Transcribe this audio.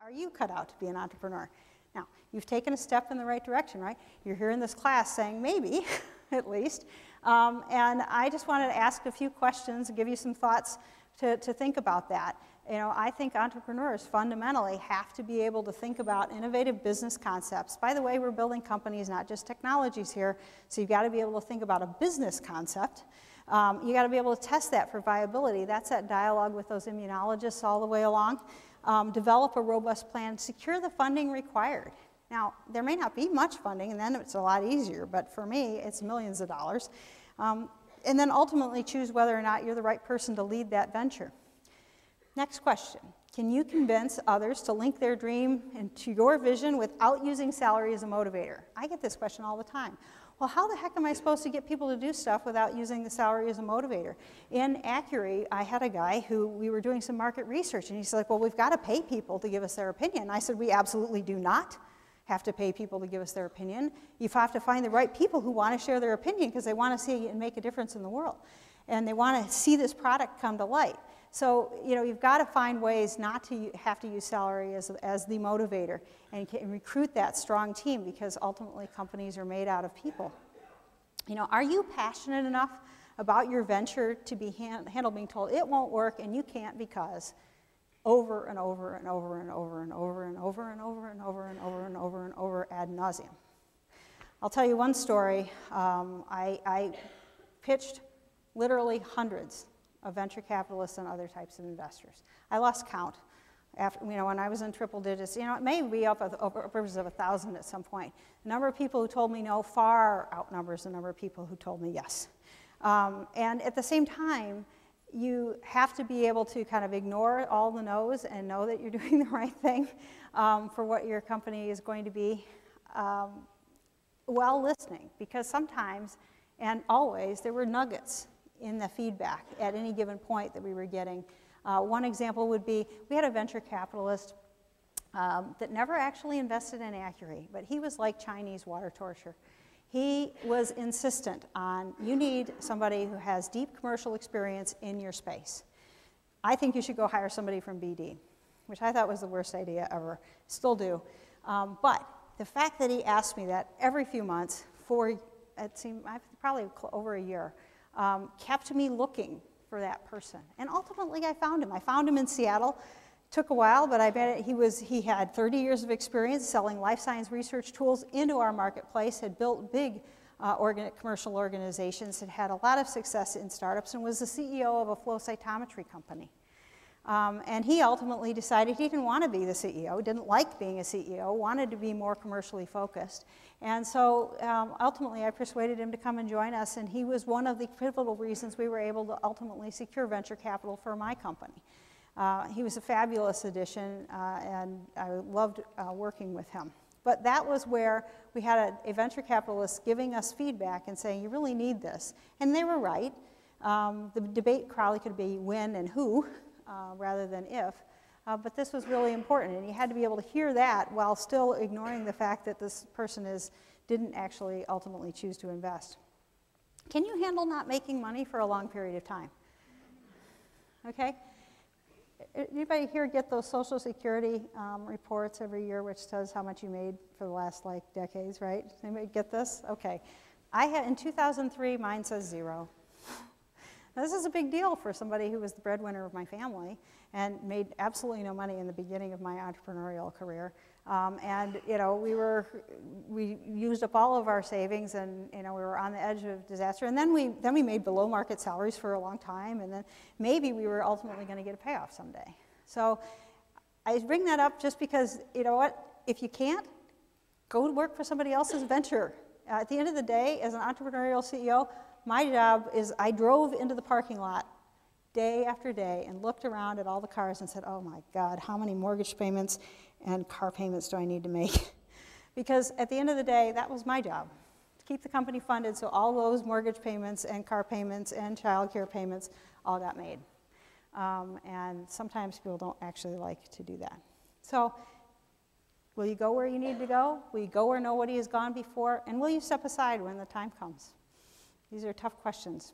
are you cut out to be an entrepreneur? Now, you've taken a step in the right direction, right? You're here in this class saying maybe, at least. And I just wanted to ask a few questions and give you some thoughts to think about that. You know, I think entrepreneurs fundamentally have to be able to think about innovative business concepts. By the way, we're building companies, not just technologies here, so you've got to be able to think about a business concept. You got to be able to test that for viability. That's that dialogue with those immunologists all the way along. Develop a robust plan, secure the funding required. Now, there may not be much funding, and then it's a lot easier, but for me, it's millions of dollars. And then ultimately choose whether or not you're the right person to lead that venture. Next question. Can you convince others to link their dream into your vision without using salary as a motivator? I get this question all the time. Well, how the heck am I supposed to get people to do stuff without using the salary as a motivator? In Accuri, I had a guy who we were doing some market research, and he's like, well, we've got to pay people to give us their opinion. I said, we absolutely do not have to pay people to give us their opinion. You have to find the right people who want to share their opinion because they want to see and make a difference in the world. And they want to see this product come to light. So, you know, you've got to find ways not to have to use salary as the motivator and recruit that strong team, because ultimately companies are made out of people. You know, are you passionate enough about your venture to be handled being told it won't work and you can't because over and over and over and over and over and over and over and over and over and over and over ad nauseum? I'll tell you one story. I pitched literally hundreds of venture capitalists and other types of investors. I lost count. After, you know, when I was in triple digits, you know, it may be upwards of 1,000 at some point. The number of people who told me no far outnumbers the number of people who told me yes. And at the same time, you have to be able to kind of ignore all the no's and know that you're doing the right thing for what your company is going to be while listening, because sometimes and always there were nuggets in the feedback at any given point that we were getting. One example would be, we had a venture capitalist that never actually invested in Accuri, but he was like Chinese water torture. He was insistent on, you need somebody who has deep commercial experience in your space. I think you should go hire somebody from BD, which I thought was the worst idea ever, still do. But the fact that he asked me that every few months for, it seemed, probably over a year, kept me looking for that person. And ultimately I found him. I found him in Seattle. Took a while, but I bet he had 30 years of experience selling life science research tools into our marketplace, had built big commercial organizations, had a lot of success in startups, and was the CEO of a flow cytometry company. And he ultimately decided he didn't want to be the CEO, didn't like being a CEO, wanted to be more commercially focused. And so ultimately I persuaded him to come and join us, and he was one of the pivotal reasons we were able to ultimately secure venture capital for my company. He was a fabulous addition, and I loved working with him. But that was where we had a venture capitalist giving us feedback and saying, you really need this. And they were right. The debate probably could be when and who, rather than if. But this was really important, and you had to be able to hear that while still ignoring the fact that this person didn't actually ultimately choose to invest. Can you handle not making money for a long period of time? Okay? Anybody here get those Social Security reports every year, which says how much you made for the last decades, right? Anybody get this? Okay. In 2003, mine says 0. Now, this is a big deal for somebody who was the breadwinner of my family and made absolutely no money in the beginning of my entrepreneurial career. And you know, we used up all of our savings, and you know, we were on the edge of disaster. And then we made below market salaries for a long time, and then maybe we were ultimately going to get a payoff someday. So I bring that up just because, you know what, if you can't, go work for somebody else's venture. At the end of the day, as an entrepreneurial CEO, my job is I drove into the parking lot day after day and looked around at all the cars and said, oh my God, how many mortgage payments and car payments do I need to make? Because at the end of the day, that was my job, to keep the company funded so all those mortgage payments and car payments and child care payments all got made. And sometimes people don't actually like to do that. So will you go where you need to go? Will you go where nobody has gone before? And will you step aside when the time comes? These are tough questions.